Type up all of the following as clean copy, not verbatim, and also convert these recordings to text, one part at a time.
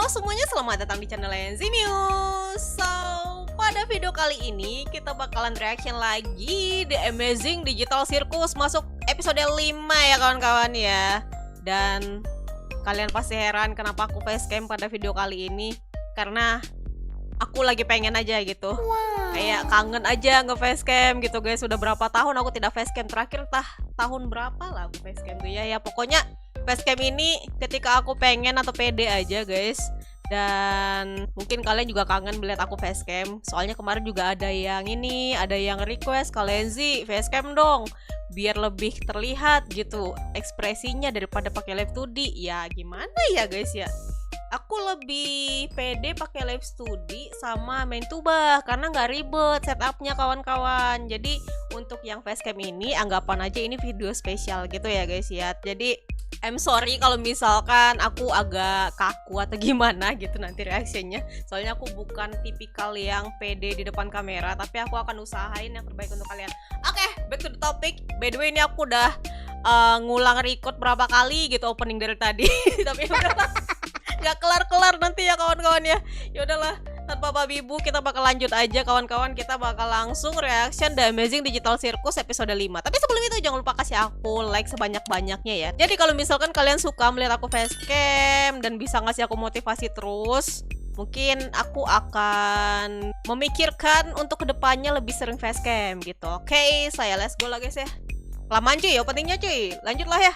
Halo semuanya, selamat datang di channel Enzimius. So, pada video kali ini kita bakalan reaction lagi The Amazing Digital Circus masuk episode 5 ya kawan-kawan ya. Dan kalian pasti heran kenapa aku facecam pada video kali ini, karena aku lagi pengen aja gitu. Kayak kangen aja nge-facecam gitu guys. Sudah berapa tahun aku tidak facecam, terakhir tahun berapa lah aku facecam tuh ya. Ya pokoknya facecam ini ketika aku pengen atau pede aja guys. Dan mungkin kalian juga kangen melihat aku facecam. Soalnya kemarin juga ada yang request, kalian sih facecam dong biar lebih terlihat gitu ekspresinya daripada pakai live 2D. Ya gimana ya guys ya, aku lebih pede pakai live studi sama main tuba karena nggak ribet setupnya kawan-kawan. Jadi untuk yang facecam ini anggapan aja ini video spesial gitu ya guys ya. Jadi I'm sorry kalau misalkan aku agak kaku atau gimana gitu nanti reaksinya. Soalnya aku bukan tipikal yang pede di depan kamera, tapi aku akan usahain yang terbaik untuk kalian. Oke, back to the topic. By the way ini aku udah ngulang record berapa kali gitu opening dari tadi. Tapi udahlah, nggak kelar-kelar nanti ya kawan-kawan ya. Ya udahlah, tanpa babi bu kita bakal lanjut aja kawan-kawan. Kita bakal langsung reaction The Amazing Digital Circus episode 5. Tapi sebelum itu jangan lupa kasih aku like sebanyak-banyaknya ya. Jadi kalau misalkan kalian suka melihat aku facecam dan bisa ngasih aku motivasi terus, mungkin aku akan memikirkan untuk kedepannya lebih sering facecam gitu. Oke, saya let's go lah guys ya. Kelamaan cuy openingnya cuy. Lanjutlah ya.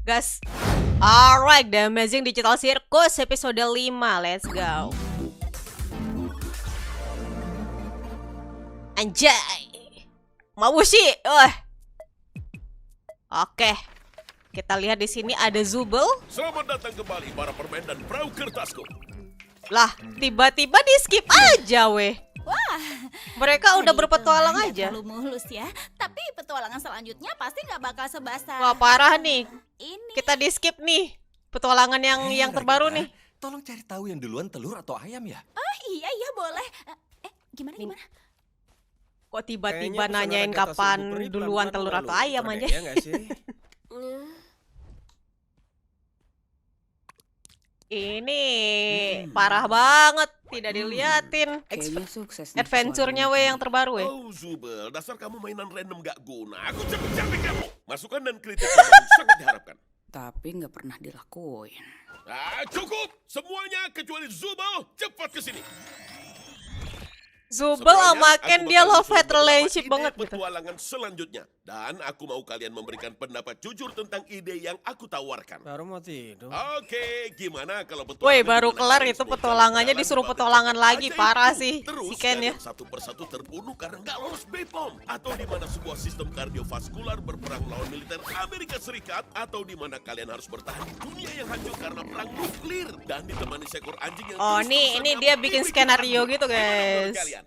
Gas. Alright, The Amazing Digital Circus episode 5. Let's go. Anjay. Mabushi. Oke. Kita lihat di sini ada Zubel. Selamat datang kembali para permen dan perahu kertasku. Lah, tiba-tiba di skip aja weh. Wah, Mereka udah berpetualang nggak aja. terlalu mulus ya. Tapi petualangan selanjutnya pasti nggak bakal sebasar Wah, parah nih. ini. Kita di skip nih. Petualangan yang terbaru nih. Tolong cari tahu yang duluan telur atau ayam ya. Oh iya boleh. Gimana? Kok tiba-tiba nanyain kapan duluan telur atau ayam aja. Ya nggak sih? Ini parah banget, tidak diliatin. Kayaknya sukses nih Adventure-nya weh yang terbaru weh. Oh Zubel, dasar kamu mainan random gak guna. Aku capek-capek kamu. Masukan dan kritik kamu sangat diharapkan. tapi nggak pernah dilakuin. Cukup, semuanya kecuali Zubel, cepat ke sini. Zubel Sebenarnya, sama Ken aku dia bakal love susun hate beberapa relationship ide banget gitu. petualangan selanjutnya. Dan aku mau kalian memberikan pendapat jujur tentang ide yang aku tawarkan. Baru mau tidur. Oke, gimana kalau Woi, petualangan baru di mana kelar kalian itu semua petualangannya jalan-jalan disuruh pada petualangan tempat lagi. ajaib Parah itu. sih Terus si Ken ya. kalian satu persatu terbunuh karena nggak lolos BPOM. Atau di mana sebuah sistem kardiovaskular berperang lawan militer Amerika Serikat. Atau di mana kalian harus bertahan di dunia yang hancur karena perang nuklir. Dan ditemani seekor anjing yang Oh, terus-terusan ini dia ngambil bikin pikiran skenario kamu. gitu, Gimana menurut guys. kalian?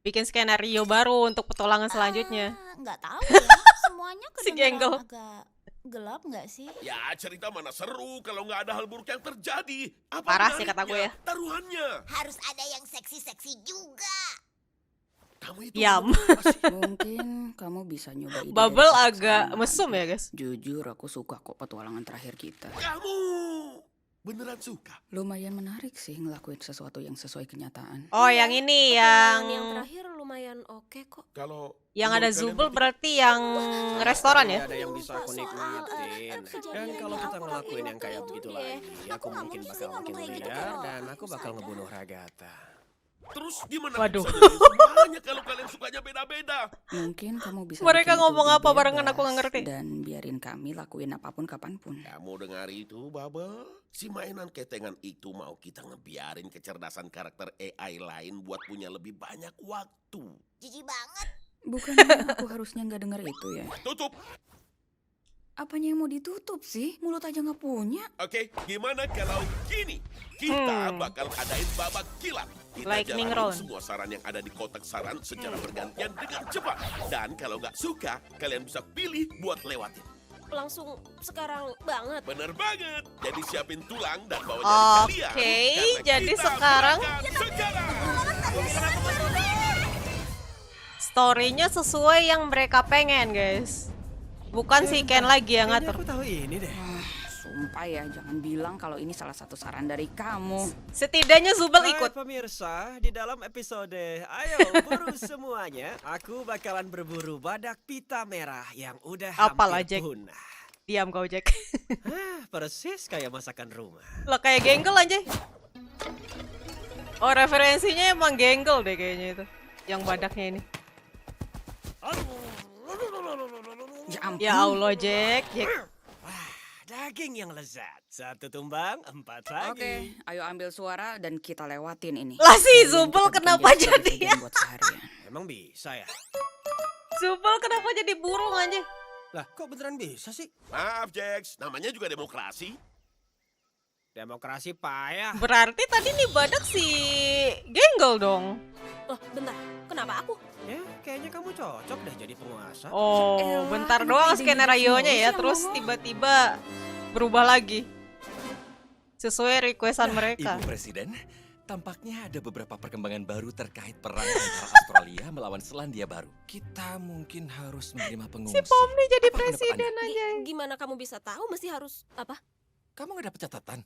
Bikin skenario baru untuk petualangan selanjutnya. Nggak tahu ya. Semuanya Si kedengeran Genggel. agak gelap nggak sih? Ya cerita mana seru kalau nggak ada hal buruk yang terjadi. Apa Parah sih kata menariknya? gue ya. Taruhannya. Harus ada yang seksi-seksi juga. Kamu itu Yam. apa sih? Mungkin kamu bisa nyoba ide Bubble dari agak pasangan. mesum ya guys. Jujur aku suka kok petualangan terakhir kita. Kamu beneran suka? Lumayan menarik sih ngelakuin sesuatu yang sesuai kenyataan. Oh, yang ini Yang yang terakhir lumayan oke kok. Kalau yang ada menurut kalian Zubel bertiga- berarti yang restoran ya. Ada yang bisa aku nikmatin. Dan kalau kita ngelakuin yang kayak begitu lagi, aku mungkin bakal makin liar dan aku bakal ngebunuh Ragata. Terus gimana? Waduh. Bisa jadi semuanya kalau kalian sukanya beda-beda. Mungkin kamu bisa Mereka bikin itu ngomong apa bebas barengan aku nggak ngerti. Dan biarin kami lakuin apapun kapanpun. Kamu dengar itu, Bubble? Si mainan ketengan itu mau kita ngebiarin kecerdasan karakter AI lain buat punya lebih banyak waktu. Jijik banget. Bukannya aku harusnya nggak dengar itu ya? Tutup. Apanya yang mau ditutup sih? Mulut aja nggak punya. Oke, gimana kalau gini? Kita bakal adain babak kilat. Kita Lightning jalanin round. semua saran yang ada di kotak saran secara bergantian dengan cepat. Dan kalau nggak suka, kalian bisa pilih buat lewatin. Langsung sekarang banget. Bener banget. Jadi siapin tulang dan bawa jari kalian. Oke, Karena jadi kita sekarang berangkat sekarang. story-nya sesuai yang mereka pengen guys. Bukan si Ken lagi yang Kayaknya ngatur. aku tahu ini deh. Sumpah apa ya, jangan bilang kalau ini salah satu saran dari kamu. Setidaknya Zubel Hai ikut. pemirsa, di dalam episode Ayo Buru Semuanya, aku bakalan berburu badak pita merah yang udah Apalah, hampir Jack. punah. Diam kau, Jack. Persis kayak masakan rumah. Lo kayak Genggel aja. Oh, referensinya emang Genggel deh kayaknya itu. Yang badaknya ini. Ya ampun. Ya Allah, Jack. Daging yang lezat. Satu tumbang, 4 lagi. Oke, ayo ambil suara dan kita lewatin ini. Lah si Kalian Zubel kita bikin kenapa dia sebagai jadi sajian buat seharian. Emang bisa ya? Zubel kenapa jadi burung aja? Lah, kok beneran bisa sih? Maaf, Jax. Namanya juga demokrasi. Demokrasi payah. Berarti tadi nih badak si Genggel dong. Loh, bentar. Kenapa aku? Ya, kayaknya kamu cocok deh jadi penguasa. Oh, Elah, bentar kenapa doang ide skenario-nya ini ya, sih, terus Mama? tiba-tiba berubah lagi. Sesuai requestan mereka. Ibu Presiden, tampaknya ada beberapa perkembangan baru terkait perang antara Australia melawan Selandia Baru. Kita mungkin harus menerima pengungsi. Si Pomni jadi Apa pendapat presiden Anda? aja. Gimana kamu bisa tahu mesti harus apa? Kamu nggak dapat catatan?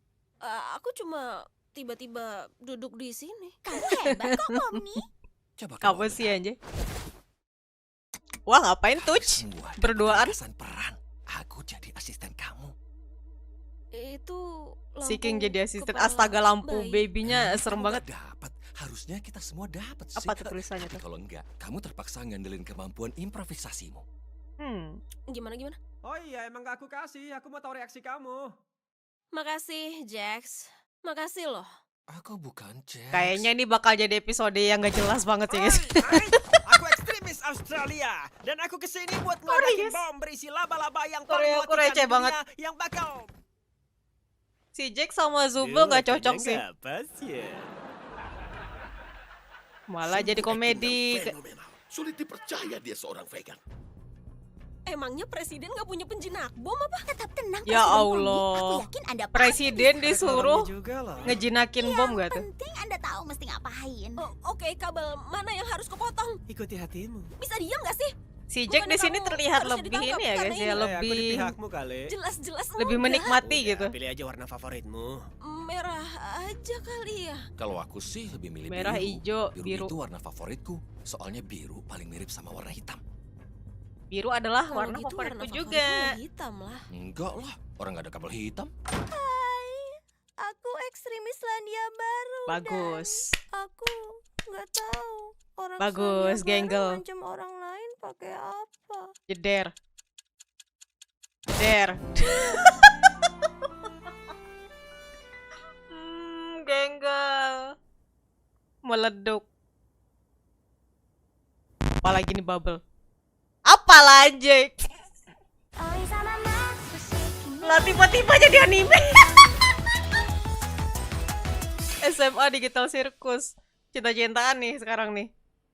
Aku cuma tiba-tiba duduk di sini. Kamu hebat kok, Pomni. Coba Kamu sih aja. Wah, ngapain tuh? Semua Berduaan? kesan perang. Aku jadi asisten kamu. Itu Si King lampu jadi asisten. kepala Astaga, lampu bayi. babynya serem Kamu banget. nggak dapat. Harusnya kita semua dapat sih. Apa tuh tulisannya Tapi tuh? kalau enggak, kamu terpaksa ngandelin kemampuan improvisasimu. Gimana? Oh iya, emang gak aku kasih. Aku mau tahu reaksi kamu. Makasih, Jax. Makasih loh. Aku bukan Jax. Kayaknya ini bakal jadi episode yang gak jelas banget sih guys. Hai, aku ekstremis Australia. Dan aku kesini buat ngeledakin Koreas. bom berisi laba-laba yang Korea- paling Korea mematikan receh di banget. dunia yang bakal... Si Jack sama Zubel gak cocok sih. Gak pas ya. Malah jadi Sungguh komedi. acting yang fenomenal. Sulit dipercaya dia seorang vegan. Emangnya presiden gak punya penjinak bom apa? Tetap tenang, Ya Presiden Pomni. Allah. Aku yakin Anda pasti Presiden bisa. disuruh Ada juga loh. ngejinakin bom gak tuh? Penting Anda tahu mesti ngapain. Oh, oke, kabel mana yang harus kepotong? Ikuti hatimu. Bisa diam gak sih? Si Jack Bukannya di sini kamu terlihat harusnya lebih ditangkap ini ya guys karena ya, ini. Aku di lebih pihakmu kali. Jelas-jelas lebih enggak. menikmati Udah, gitu. Pilih aja warna favoritmu. Merah aja kali ya. Kalau aku sih lebih milih Merah, biru. hijau, biru. Itu warna favoritku. Soalnya biru paling mirip sama warna hitam. Biru adalah Kalau warna gitu favoritku warna juga. favoritmu ya hitam lah. Enggak lah, orang nggak ada kabel hitam. Aku ekstremis Selandia Baru. Bagus. Aku nggak tahu orang Bagus, Selandia Baru Genggel. ngancam orang lain pakai apa. Jeder. Jeder. Genggel. Meleduk. Apalagi nih bubble. Apalah Jack. Lah tiba-tiba jadi anime. SMA Digital Circus. Cinta-cintaan nih sekarang nih.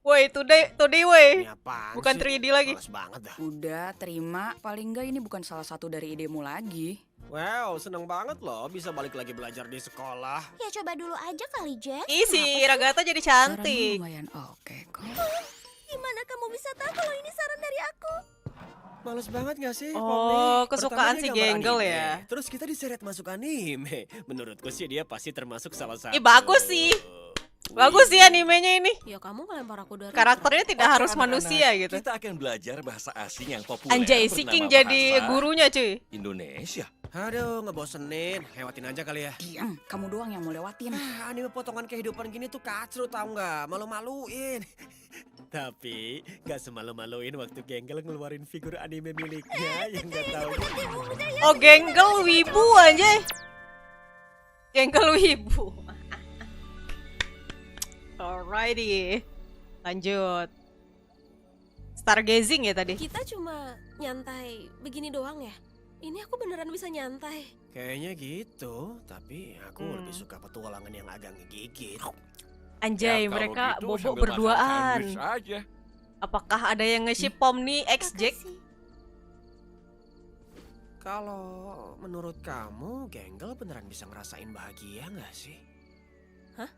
Woi, today woi. Ini apaan Bukan sih? 3D lagi. Males banget dah. Udah, terima. Paling enggak ini bukan salah satu dari idemu lagi. Wow, seneng banget loh bisa balik lagi belajar di sekolah. Ya coba dulu aja kali, Jack. Isi Ragata jadi Saranmu cantik. lumayan oke kok. Gimana kamu bisa tahu kalau ini saran dari aku? Males banget gak sih? Oh, Pomni? kesukaan Pertama si dia gambar Genggel anime, ya. Terus kita diseret masuk anime. Menurutku sih dia pasti termasuk salah satu. Ih, bagus sih. Bagus sih animenya ini. Ya kamu ngelempar aku dari Karakternya tidak Oke, harus anak-anak, manusia gitu. Kita akan belajar bahasa asing yang populer. Anjay, si bernama King jadi bahasa gurunya cuy. Indonesia. Aduh, ngebosenin. Lewatin aja kali ya. Diam, kamu doang yang mau lewatin. Anime potongan kehidupan gini tuh kacru tau nggak? Malu-maluin. Tapi gak semalu-maluin waktu Genggel ngeluarin figur anime miliknya yang gak tahu. Oh, Genggel wibu anjay. Genggel wibu. Alrighty. Lanjut. Stargazing ya tadi. Kita cuma nyantai begini doang ya. Ini aku beneran bisa nyantai. Kayaknya gitu, tapi aku lebih suka petualangan yang agak ngegigit. Anjay, Ya, kalau mereka gitu bobo sambil makan berduaan. sandwich aja. Apakah ada yang nge-ship Pomni X Jack? Makasih. Kalau menurut kamu, Genggel beneran bisa ngerasain bahagia nggak sih? Hah?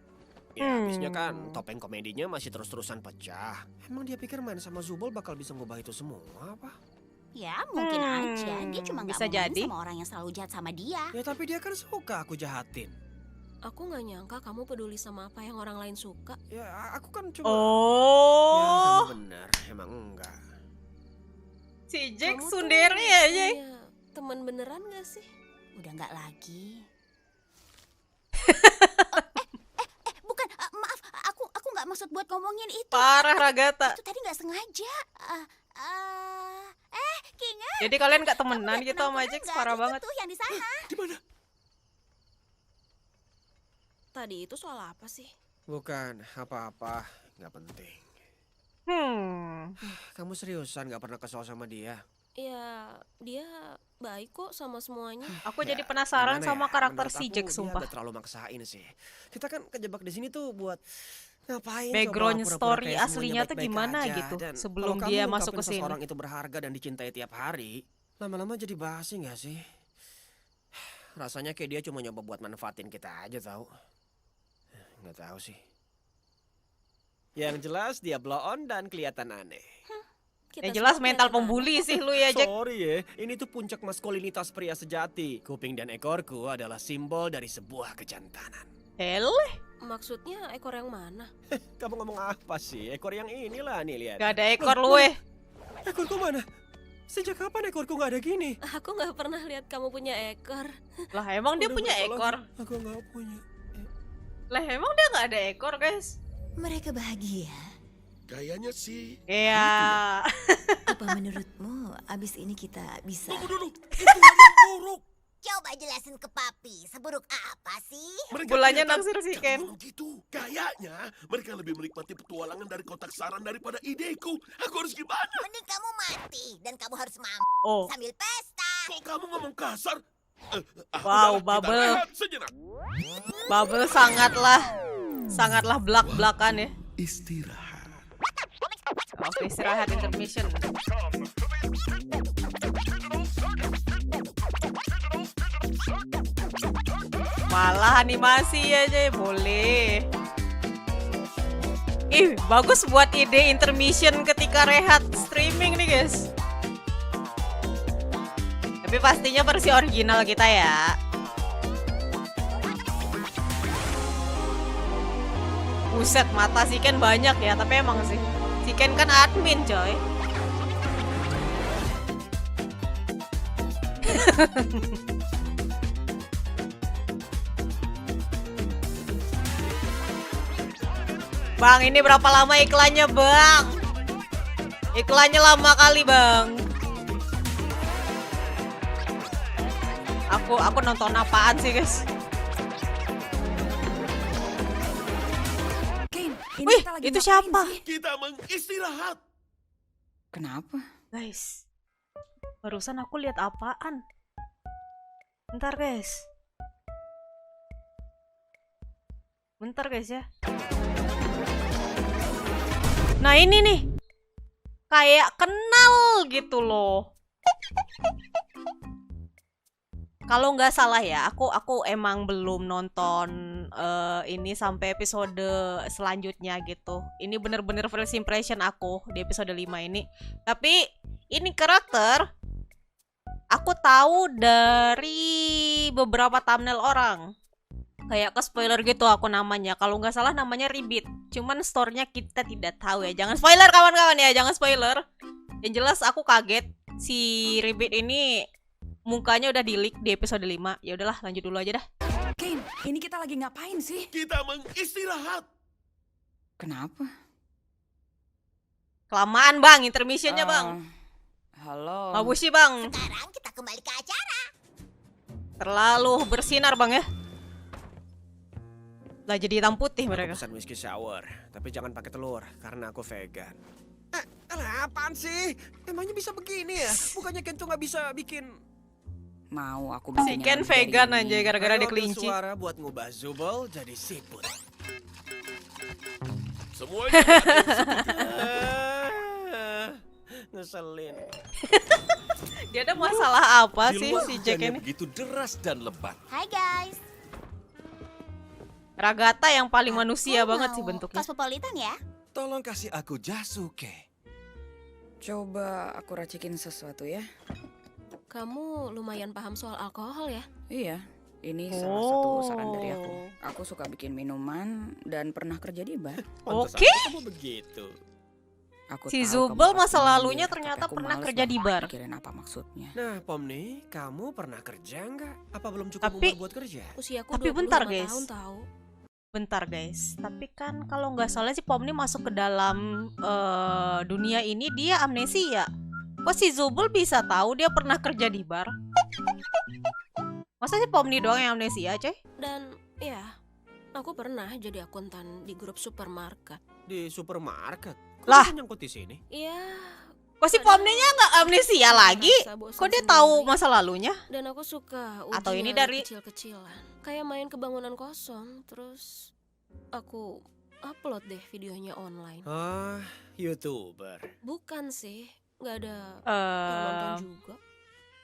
Ya, habisnya kan topeng komedinya masih terus-terusan pecah. Emang dia pikir main sama Zubul bakal bisa ngubah itu semua apa? Ya mungkin aja dia cuma nggak bisa mau main jadi. sama orang yang selalu jahat sama dia. Ya tapi dia kan suka aku jahatin. Aku nggak nyangka kamu peduli sama apa yang orang lain suka. Ya aku kan cuma... Oh, Ya kamu benar, emang enggak. si Jack Kamu tuh sundere ya, Jack. punya teman beneran gak sih? Udah nggak lagi. Bukan, maaf, aku nggak maksud buat ngomongin itu. Parah Ragata. Itu tadi nggak sengaja. Kinga. Jadi kalian gak temenan Kamu gitu lihat sama penampilan Jack, nggak? parah Itu banget. tuh yang di sana. Di mana? Tadi itu soal apa sih? Bukan apa-apa, nggak penting. Kamu seriusan nggak pernah kesal sama dia? Ya, dia baik kok sama semuanya. Aku Ya, jadi penasaran gimana sama ya? karakter Menurut si aku Jack, dia sumpah. agak terlalu maksain sih. Kita kan kejebak di sini tuh buat ngapain? Background coba pura-pura story kayak semuanya aslinya tuh baik-baik gimana aja. gitu, Dan sebelum kalau dia kamu masuk ngungkapin ke sini. seseorang itu berharga dan dicintai tiap hari, lama-lama jadi basi nggak sih? Rasanya kayak dia cuma nyoba buat manfaatin kita aja tau. Nggak tahu sih. Yang jelas dia blow on dan kelihatan aneh. Kita Ya jelas semua mental kelihatan pembuli sih lu ya, Jack. Sorry ya, ini tuh puncak maskulinitas pria sejati. Kuping dan ekorku adalah simbol dari sebuah kejantanan. Hell, aneh. Maksudnya ekor yang mana? Kamu ngomong apa sih? Ekor yang inilah nih, lihat. gak ada ekor lu weh. Ekorku mana? Sejak kapan ekorku nggak ada gini? Aku nggak pernah lihat kamu punya ekor. Lah emang dia Udah, punya tolong. ekor? Aku nggak punya. Lah emang dia gak ada ekor, guys? Mereka bahagia. Kayaknya sih. Iya. Apa menurutmu abis ini kita bisa... Tunggu dulu, itu hal yang buruk. Coba jelasin ke papi, seburuk apa sih? Mereka Bulannya kelihatan- naksir si Jangan Ken. ngomong gitu. Kayaknya mereka lebih menikmati petualangan dari kotak saran daripada ideku. Aku harus gimana? Mending kamu mati dan kamu harus mampu Oh, sambil pesta. Kok kamu ngomong kasar? Wow, udahlah, kita Bubble. rehat sejenak. Bubble sangatlah belak-belakan ya. Istirahat. Oke, istirahat intermission. Malah animasi aja boleh. Ih, bagus buat ide intermission ketika rehat streaming nih, guys. Tapi pastinya versi original kita ya. Buset, mata si Ken banyak ya, tapi emang sih. Si Ken kan admin, coy. Bang, ini berapa lama iklannya, Bang? Iklannya lama kali, Bang. Aku nonton apaan sih, guys? Kane, ini Wih, kita lagi itu ngapain siapa? sih? Kita mengistirahat. Kenapa? Guys, barusan aku lihat apaan? Bentar, guys. Bentar, guys ya. Nah, ini nih. Kayak kenal gitu loh. Kalau nggak salah ya, aku emang belum nonton ini sampai episode selanjutnya gitu. Ini bener-bener first impression aku di episode 5 ini. Tapi ini karakter aku tahu dari beberapa thumbnail orang. Kayak ke spoiler gitu aku namanya. Kalau nggak salah namanya Ribbit. Cuman store-nya kita tidak tahu ya. Jangan spoiler kawan-kawan ya, jangan spoiler. Yang jelas aku kaget si Ribbit ini mukanya udah di-leak di episode 5. Ya udahlah, lanjut dulu aja dah. Kane, ini kita lagi ngapain sih? Kita mengistirahat. Kenapa? Kelamaan, Bang, intermissionnya, Bang. Halo. Mabushi, Bang. Sekarang kita kembali ke acara. Terlalu bersinar, Bang ya. Lah jadi hitam putih Aku mereka. pesan whiskey sour, tapi jangan pakai telur karena aku vegan. Alah, apaan sih? Emangnya bisa begini ya? Bukannya Ken tuh nggak bisa bikin... Mau aku Si bikin Ken yang lebih dari vegan ini. aja gara-gara Ayo ada ambil kelinci. suara buat ngubah Zubul jadi siput. Semuanya Ngeselin. Dia ada masalah apa Di sih luar si hujan Jack yang ini? begitu deras dan lebat. Hai guys. Ragata yang paling manusia Aku banget sih mau bentuknya. Cosmopolitan ya. Tolong kasih aku Jasuke. Coba aku racikin sesuatu ya. Kamu lumayan paham soal alkohol ya? Iya, ini salah satu saran dari aku. Aku suka bikin minuman dan pernah kerja di bar. Pantes Oke. aja kamu begitu. Aku Si tahu Zubel kamu masa pasti lalunya ngeliat, ternyata tapi aku pernah males kerja di banget bar. Mikirin apa maksudnya. Nah, Pomni, kamu pernah kerja nggak? Apa belum cukup Tapi- umur buat kerja? Usiaku Tapi 25 bentar, guys. tahun tahu. Bentar guys, tapi kan kalau nggak salah si Pomni masuk ke dalam dunia ini dia amnesia. Kok si Zubel bisa tahu dia pernah kerja di bar? Masa si Pomni doang yang amnesia, coy? Dan ya, aku pernah jadi akuntan di grup supermarket. Di supermarket? Kok Lah. bisa nyangkut di sini? Iya. Kok si Pomninya nggak amnesia lagi? merasa bosan Kok dia sendiri. tahu masa lalunya? Dan aku suka Atau ini ujian dari- kecil-kecilan. Kayak main kebangunan kosong, terus aku upload deh videonya online. Ah, YouTuber. Bukan sih, nggak ada yang nonton Eh, juga.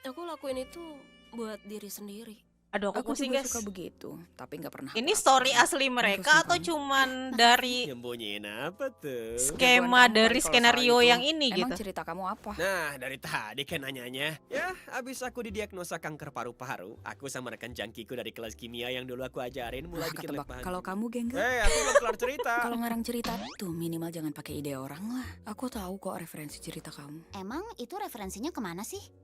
Aku lakuin itu buat diri sendiri. aduh aku Aku pusing juga guys. suka begitu, tapi nggak pernah. Ini aku story upload. asli mereka Terusin atau kamu. cuman dari Nyembunyiin apa tuh? skema Jagoan kamu dari kali kalau skenario soal itu. yang ini Emang gitu? cerita kamu apa? Nah, dari tadi kan nanyanya. Ya, abis aku didiagnosa kanker paru-paru, aku sama rekan jangkiku dari kelas kimia yang dulu aku ajarin mulai Ah, bikin lab ketebak. bahan. Kalau kamu genggal, Aku belum kelar cerita. kalau ngarang cerita tuh minimal jangan pakai ide orang lah. Aku tahu kok referensi cerita kamu. Emang itu referensinya kemana sih?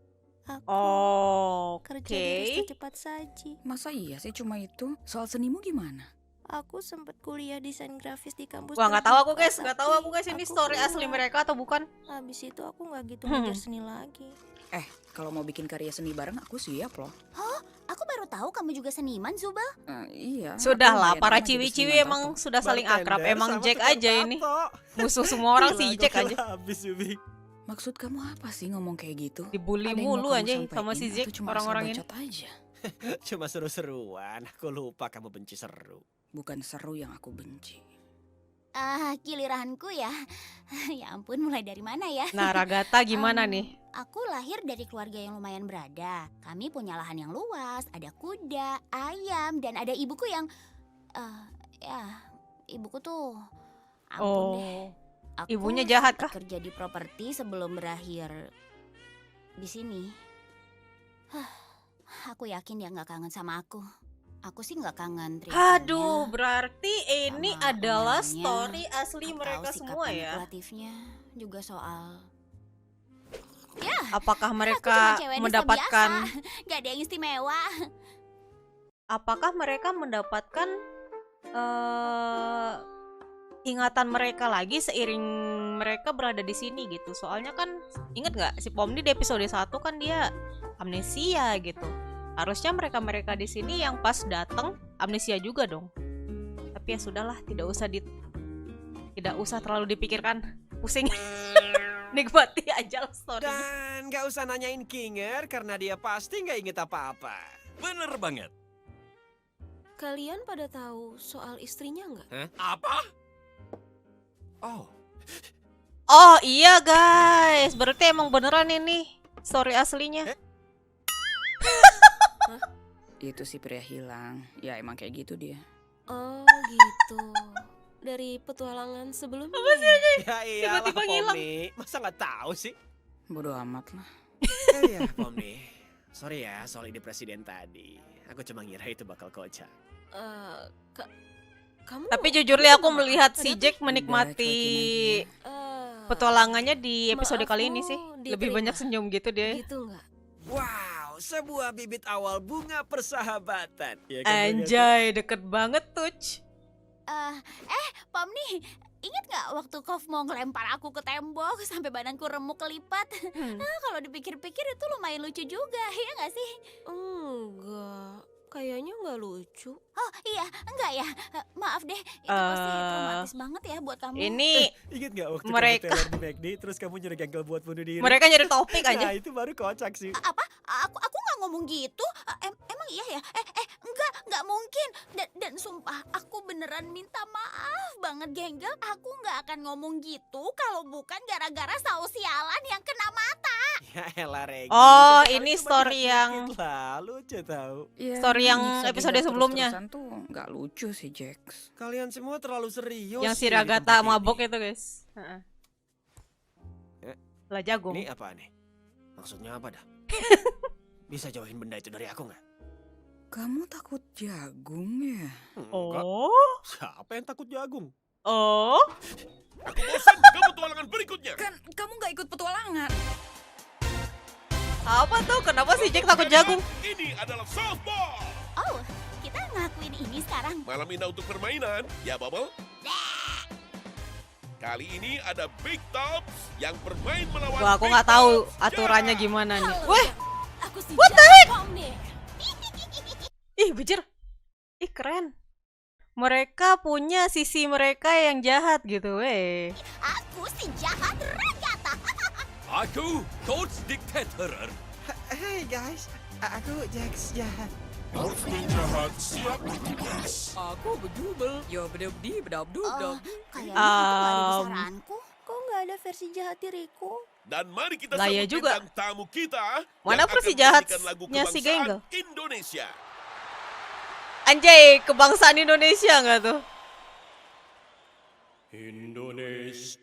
Oke. cepat saji. Masa iya sih cuma itu? Soal senimu gimana? Aku sempat kuliah desain grafis di kampus. Wah nggak tahu aku terbuka, guys, nggak tahu tapi aku guys ini aku story keluar. asli mereka atau bukan? Habis itu aku nggak gitu ngejar seni lagi. Kalau mau bikin karya seni bareng aku siap loh. Aku baru tahu kamu juga seniman, Zubel. Iya. Sudahlah, aku para lumayan lama jadi ciwi-ciwi seniman emang tato. sudah saling akrab. Bartender Emang sama Jack tukang aja ini. tato. Musuh semua orang si Gila, Jack gokil aja. Habis, Ubi. Maksud kamu apa sih ngomong kayak gitu? Dibully Ada yang mau mulu kamu aja sama si sampaikan Jack atau cuma orang-orang asal ini. bacot aja? Cuma seru-seruan. Aku lupa kamu benci seru. Bukan seru yang aku benci. Giliranku ya. Ya ampun, mulai dari mana ya? Nah Ragata gimana nih? Aku lahir dari keluarga yang lumayan berada. Kami punya lahan yang luas, ada kuda, ayam, dan ada ibuku yang... ibuku tuh... Ampun deh. Oh, Aku ibunya jahat kah? kerja di properti sebelum berakhir di sini. Aku yakin dia nggak kangen sama aku. Aku sih nggak kangen. Aduh, berarti ini sama adalah omelannya, story asli atau mereka sikap semua ya. manipulatifnya, juga soal Apakah cuma mereka cewek mendapatkan nggak ada yang istimewa. apakah mereka mendapatkan ingatan mereka lagi seiring mereka berada di sini gitu. Soalnya kan inget nggak si Pomni di episode 1 kan dia amnesia gitu. Harusnya mereka-mereka di sini yang pas datang amnesia juga dong. Tapi ya sudahlah, tidak usah terlalu dipikirkan. Pusing. Nikmati aja lah story. Dan gak usah nanyain Kinger karena dia pasti gak inget apa-apa. Bener banget. Kalian pada tahu soal istrinya nggak? Apa? Oh, Oh iya guys, berarti emang beneran ini story aslinya. Itu si pria hilang. Ya emang kayak gitu dia. Oh gitu. Dari petualangan sebelumnya. Ya iyalah Tiba-tiba ngilang. Pomni. Masa gak tahu sih? Bodoh amat lah. Ya Pomni. Sorry ya soal ide presiden tadi. Aku cuma ngira itu bakal kocak. Kamu? Tapi jujur li aku melihat si Ada Jack Udah, menikmati petualangannya di episode maaf, kali ini mau sih. Lebih diterima. banyak senyum gitu dia. Gitu nggak? Wow, sebuah bibit awal bunga persahabatan. Ya kan, Anjay, deket banget tuh. Pomni, ingat nggak waktu Kov mau ngelempar aku ke tembok sampai badanku remuk kelipat? Kalau dipikir-pikir itu lumayan lucu juga, ya nggak sih? Enggak. Kayaknya nggak lucu. Oh iya, enggak ya. Maaf deh, itu pasti traumatis banget ya buat kamu. Ini Ingat gak waktu Mereka- kamu teler di McD terus kamu nyuruh gagal buat bunuh diri? mereka nyari topik Nah aja. itu baru kocak sih. Apa? Aku nggak ngomong gitu. Emang iya ya? Nggak mungkin. Dan sumpah, aku beneran minta maaf banget, Genggel. Aku nggak akan ngomong gitu kalau bukan gara-gara saus sialan yang kena mata. Ya elah Regi. Oh, sesekali ini cuma story dikit yang lah, lucu tahu. Ya, Story yang nyiksa episode Gengar sebelumnya. terus-terusan tuh nggak lucu sih Jax. Kalian semua terlalu serius. yang si sih di Ragata tempat ini. mabok itu guys. Heeh. Lah jagung. Ini apa nih? Maksudnya apa dah? Bisa jauhin benda itu dari aku nggak? Kamu takut jagung ya? Enggak. Oh. Siapa yang takut jagung? Oh. Aku bosan ke petualangan berikutnya. Kan kamu nggak ikut petualangan. Apa tuh? Kenapa si Jack takut jagung? Ini adalah softball. Oh, kita ngelakuin ini sekarang. Malam indah untuk permainan, ya Bubble? Kali ini ada Big Tops yang bermain melawan Wah, aku Big nggak tahu Tops. aturannya Ya. gimana nih. Halo, Weh, Aku si What the Jack nih. ih bejir. Ih keren. Mereka punya sisi mereka yang jahat gitu, weh. Aku si jahat Ragata. Aku Coach Dictator. Hey guys, aku Jax jahat. Aku bejubel. Yo bedebdi bedabdu Oh, kayaknya itu nggak ada Um, besaranku. Kok nggak ada versi jahat diriku? Dan mari kita Lah, ya sambut juga. bintang tamu kita. Mana yang versi akan menyanyikan jahatnya lagu si kebangsaan Genggel? Indonesia. Anjay, kebangsaan Indonesia nggak tuh? Indonesia.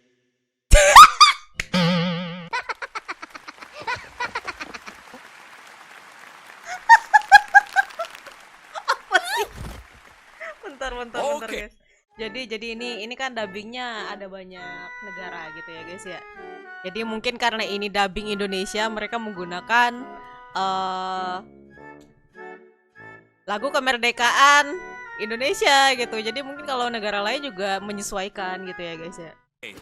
Bentar Oke. guys. Jadi ini kan dubbingnya ada banyak negara gitu ya guys ya. Jadi mungkin karena ini dubbing Indonesia, mereka menggunakan lagu kemerdekaan Indonesia gitu. Jadi mungkin kalau negara lain juga menyesuaikan gitu ya guys ya.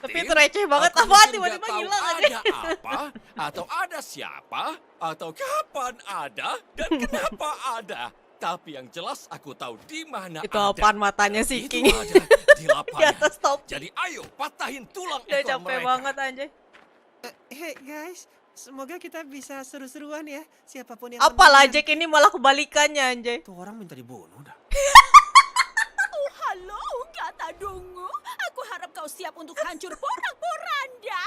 Tapi itu receh banget. Aku Apaan mungkin tiba-tiba nggak tahu hilang aja. ada apa, atau ada siapa, atau kapan ada, dan kenapa ada. Tapi yang jelas aku tahu di mana Itu ada. apaan matanya Dan si itu King ada di di lapangan. atas topi. Jadi ayo patahin tulang Udah ekor capek mereka. banget anjay. Hey guys, semoga kita bisa seru-seruan ya. Siapapun yang Apalah menang. Jack ini malah kebalikannya anjay. Tuh orang minta dibunuh dah. Oh, halo, Gata Dungu. Aku harap kau siap untuk hancur porak-poranda.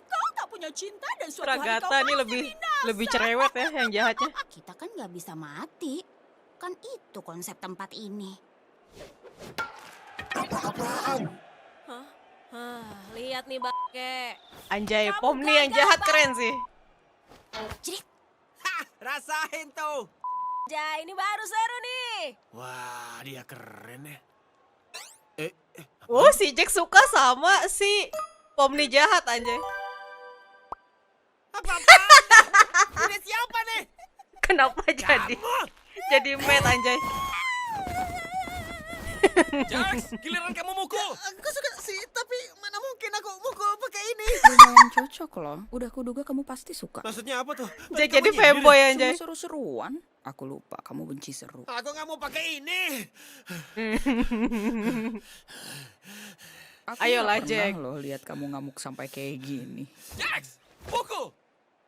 Kau tak punya cinta dan suatu hari kau Ragata ini pasti lebih cerewet ya yang jahatnya. Kita kan nggak bisa mati. Kan itu konsep tempat ini. Lihat nih bangke. Anjay, Kamu Pom nih yang gagal, jahat Bang. keren sih. Jadi, Rasain tuh. Ja, ini baru seru nih. Wah, dia keren ya. Oh, si Jack suka sama si Pom nih jahat anjay. Apa-apa? Ini siapa nih? Kenapa jadi mad anjay? Jax, giliran kamu mukul. Aku suka sih, tapi mana mungkin aku mukul pakai ini. Lumayan cocok loh. Udah kuduga kamu pasti suka. Maksudnya apa tuh? Jack Kamu jadi nyindir fanboy ya? anjay. Cuma seru-seruan. Aku lupa kamu benci seru. Aku nggak mau pakai ini. Aku Ayolah, nggak Jack. pernah loh lihat kamu ngamuk sampai kayak gini. Jax, pukul.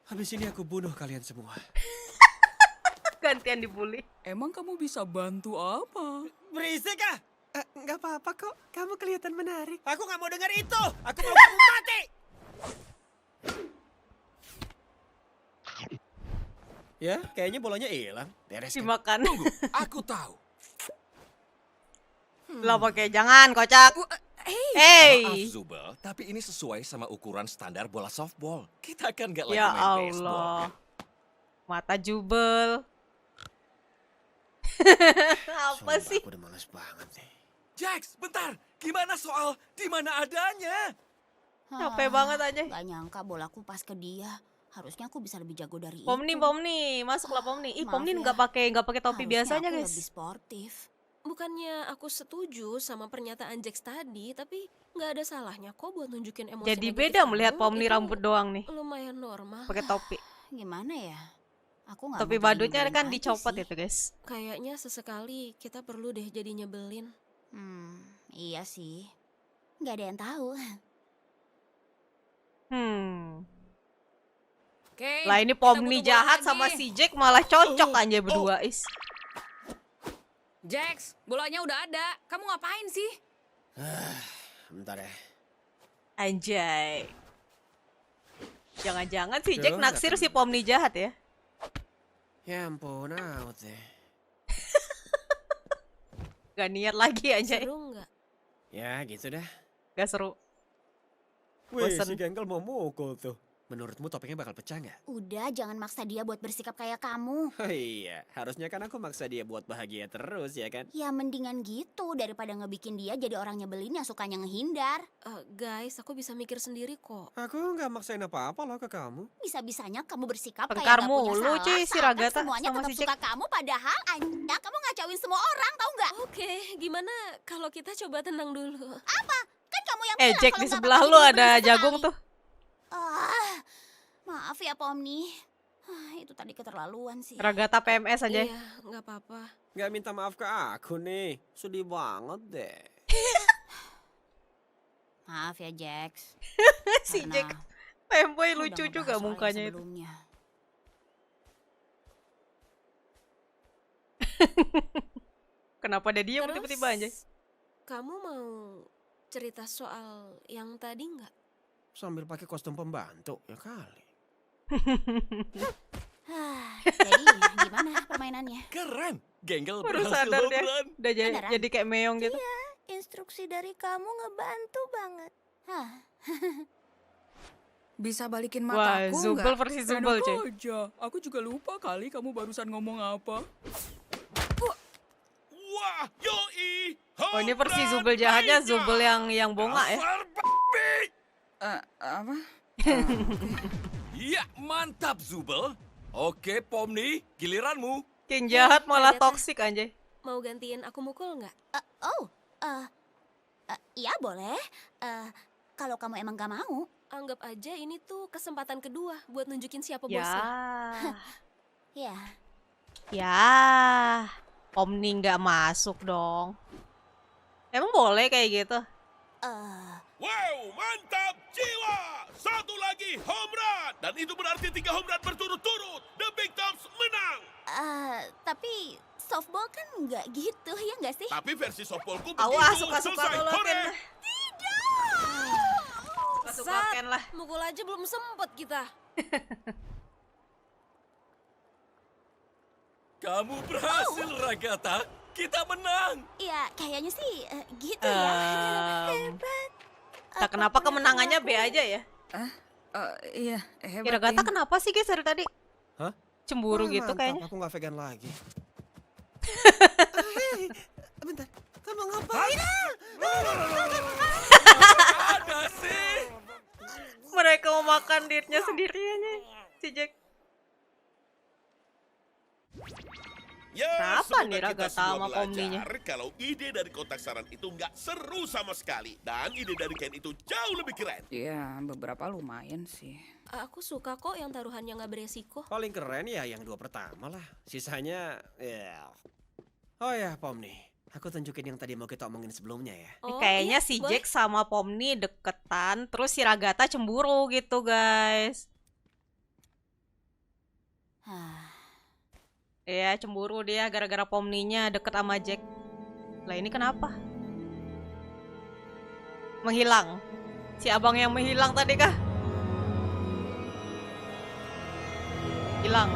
Habis ini aku bunuh kalian semua. Gantian dibully. Emang kamu bisa bantu apa? Berisik ah! Nggak apa-apa kok, kamu kelihatan menarik. Aku nggak mau dengar itu. Aku mau kamu mati. Ya, kayaknya bolanya hilang. Beres kan? Dimakan. Tunggu, aku tahu. Lah pakai jangan kocak. Maaf Hey. Zubel, tapi ini sesuai sama ukuran standar bola softball. Kita kan nggak lagi Ya main baseball. Allah. Mata jubel. Apa Sumpah, sih? Aku udah males banget nih. Jax, bentar. Gimana soal di mana adanya? Capek banget aja. Gak nyangka bolaku pas ke dia. Harusnya aku bisa lebih jago dari Pom itu. nih, masuklah Pom nih. Ih, Pom Maaf nih ya. nggak pakai topi Harusnya biasanya, aku guys. lebih sportif. Bukannya aku setuju sama pernyataan Jax tadi, tapi nggak ada salahnya kok buat nunjukin emosi Jadi negatif beda kamu. melihat Pom nih Itu rambut doang nih, lumayan normal. pakai topi. Gimana ya? Aku nggak Topi mau jadi badutnya nyebelin kan aja dicopot sih. itu, guys. Kayaknya sesekali kita perlu deh jadi nyebelin. Iya sih. Nggak ada yang tahu. Oke. Lah ini kita Pom butuh nih bola jahat lagi. sama si Jack malah cocok anjay berdua, is. Jax, bolanya udah ada. Kamu ngapain sih? Bentar ya. Anjay. Jangan-jangan si Jack Tuh, naksir nggak si Pom nih jahat ya. Ya ampun, out deh. Gak niat lagi anjay. Seru nggak? Ya gitu dah. Gak seru. Wih, Bosen. si Genggel mau mukul tuh. Menurutmu topengnya bakal pecah nggak? Udah, jangan maksa dia buat bersikap kayak kamu. Oh iya, harusnya kan aku maksa dia buat bahagia terus ya kan? Ya mendingan gitu daripada ngebikin dia jadi orang nyebelin yang sukanya ngehindar. Guys, aku bisa mikir sendiri kok. Aku nggak maksain apa-apa loh ke kamu. Bisa-bisanya kamu bersikap Tengkar kayak gak punya mulu, salah. Ci, si seakan Ragatha semuanya sama tetap si Jack. suka kamu padahal anda kamu ngacauin semua orang, tahu nggak? Oke, gimana kalau kita coba tenang dulu? Kan kamu yang bilang Jack kalau di nggak sebelah bakal lu jadi ada nyebelin jagung sekali. tuh. Maaf ya Pomni. Itu tadi keterlaluan sih. Ragatha PMS aja. Iya, nggak apa-apa. Nggak minta maaf ke aku nih. Sedih banget deh. Maaf ya Jax. Si Karena Jack Femboy aku lucu udah juga ngebahas soal yang mukanya itu. sebelumnya. Kenapa dia diem Terus, tiba-tiba aja? kamu mau cerita soal yang tadi nggak? Sambil pakai kostum pembantu, ya kali. Jadi gimana permainannya? Keren. Genggel Baru berhasil sadar dia. beneran. Udah Beneran? jadi kayak meong gitu. Instruksi dari kamu ngebantu banget. Hah, Bisa balikin Wah, mataku Zubel nggak? versi Zubel, cuy. aja. Aku juga lupa kali kamu barusan ngomong apa. Wah, yoi. Oh, ini versi Zubel jahatnya, Zubel yang bonga ya. Dasar babi. Apa? Iya, mantap Zubel. Oke, Pomni, giliranmu. Yang jahat malah Ragatha. toksik anjay. Mau gantiin aku mukul nggak? iya boleh. Kalau kamu emang gak mau. Anggap aja ini tuh kesempatan kedua buat nunjukin siapa Ya. bosnya. Ya, Ya. Omni nggak masuk dong. Emang boleh kayak gitu? Wow, mantap jiwa. Satu lagi home run. Dan itu berarti 3 home run berturut-turut. The Big Tops menang. tapi softball kan nggak gitu ya nggak sih? Tapi versi softballku begitu. Awas, suka-suka Selesai. kalau Hore. Ken. Suka Sat, Ken lah. mukul aja belum sempet kita. Kamu berhasil, Ragatha. Kita menang. Ya kayaknya sih gitu ya. Tak kenapa kemenangannya B aja ya? Iya, hebat. Kira-kira Tin. kenapa sih guys dari tadi? Hah? Cemburu Wah, gitu mantap, kayaknya. Aku nggak vegan lagi. Bentar, kamu ngapain? Ada sih. Mereka mau makan dirinya sendirian ya, si Jack. Ya, Kenapa semoga nih kita Ragatha semua sama Pomninya? belajar kalau ide dari kotak saran itu nggak seru sama sekali. Dan ide dari Ken itu jauh lebih keren. Iya, beberapa lumayan sih. Aku suka kok yang taruhannya nggak beresiko. Paling keren ya yang 2 pertama lah. Sisanya, ya. Oh ya, Pomni. Aku tunjukin yang tadi mau kita omongin sebelumnya ya. Oh, Kayaknya iya, si boleh. Jack sama Pomni deketan, terus si Ragatha cemburu gitu guys. Iya, cemburu dia gara-gara Pomninya deket sama Jack. Lah ini kenapa? Menghilang. Si abang yang menghilang tadi kah? Hilang.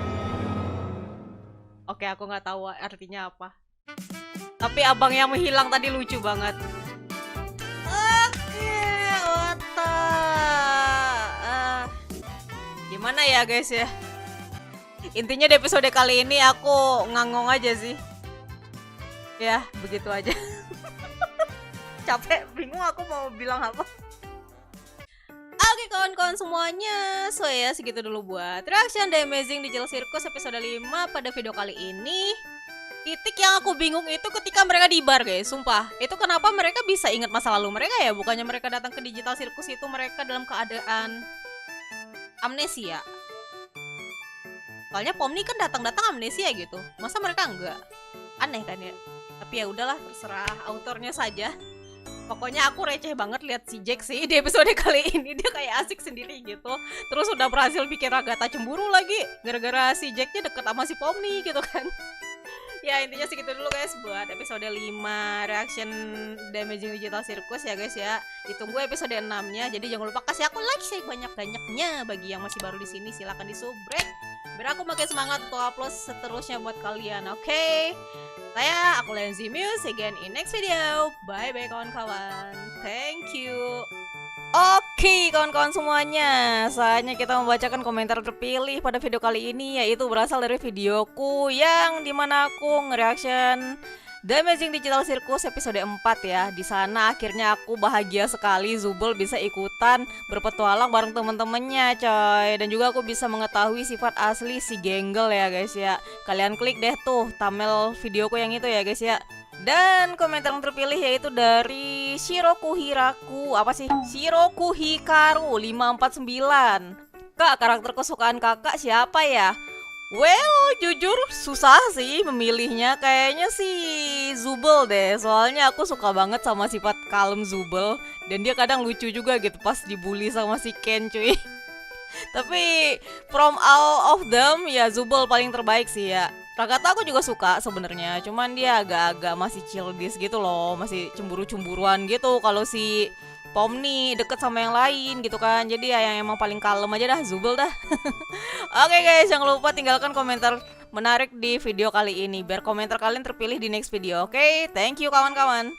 Oke, aku nggak tahu artinya apa. Tapi abang yang menghilang tadi lucu banget. Oke, otak. Gimana ya guys ya? Intinya di episode kali ini aku ngangong aja sih. Ya, begitu aja. Capek, bingung aku mau bilang apa. Oke kawan-kawan semuanya, so ya segitu dulu buat reaction The Amazing Digital Circus episode 5 pada video kali ini. Titik yang aku bingung itu ketika mereka di bar guys, sumpah. Itu kenapa mereka bisa ingat masa lalu mereka ya? Bukannya mereka datang ke Digital Circus itu mereka dalam keadaan amnesia. Soalnya Pomni kan datang-datang amnesia gitu. Masa mereka enggak? Aneh kan ya? Tapi ya udahlah, terserah autornya saja. Pokoknya aku receh banget lihat si Jack sih di episode kali ini. Dia kayak asik sendiri gitu. Terus udah berhasil bikin Ragatha cemburu lagi gara-gara si Jacknya deket sama si Pomni gitu kan. Ya intinya segitu dulu guys buat episode 5 reaction The Amazing Digital Circus ya guys ya. Ditunggu episode 6-nya. Jadi jangan lupa kasih aku like sih banyak-banyaknya. Bagi yang masih baru di ssini silahkan di subrek biar aku makin semangat untuk upload seterusnya buat kalian. Oke. Aku Lenzy Muse again in next video. Bye bye kawan-kawan. Thank you. Oke kawan-kawan semuanya, saatnya kita membacakan komentar terpilih pada video kali ini, yaitu berasal dari videoku yang dimana aku nge-reaction The Amazing Digital Circus episode 4 ya. Di sana akhirnya aku bahagia sekali Zubul bisa ikutan berpetualang bareng temen-temennya coy. Dan juga aku bisa mengetahui sifat asli si Genggel ya guys ya. Kalian klik deh tuh thumbnail videoku yang itu ya guys ya. Dan komentar yang terpilih yaitu dari Shiroku Hikaru 549. Kak, karakter kesukaan kakak siapa ya? Well, jujur susah sih memilihnya. Kayaknya sih Zubul deh. Soalnya aku suka banget sama sifat kalem Zubul. Dan dia kadang lucu juga gitu pas dibully sama si Ken cuy. Tapi from all of them ya Zubul paling terbaik sih ya. Rakata aku juga suka sebenarnya, cuman dia agak-agak masih childish gitu loh, masih cemburu-cemburuan gitu. Kalau si Pomni deket sama yang lain gitu kan, jadi ya yang emang paling kalem aja dah, Zubul dah. Oke guys, jangan lupa tinggalkan komentar menarik di video kali ini, biar komentar kalian terpilih di next video. Oke, thank you kawan-kawan.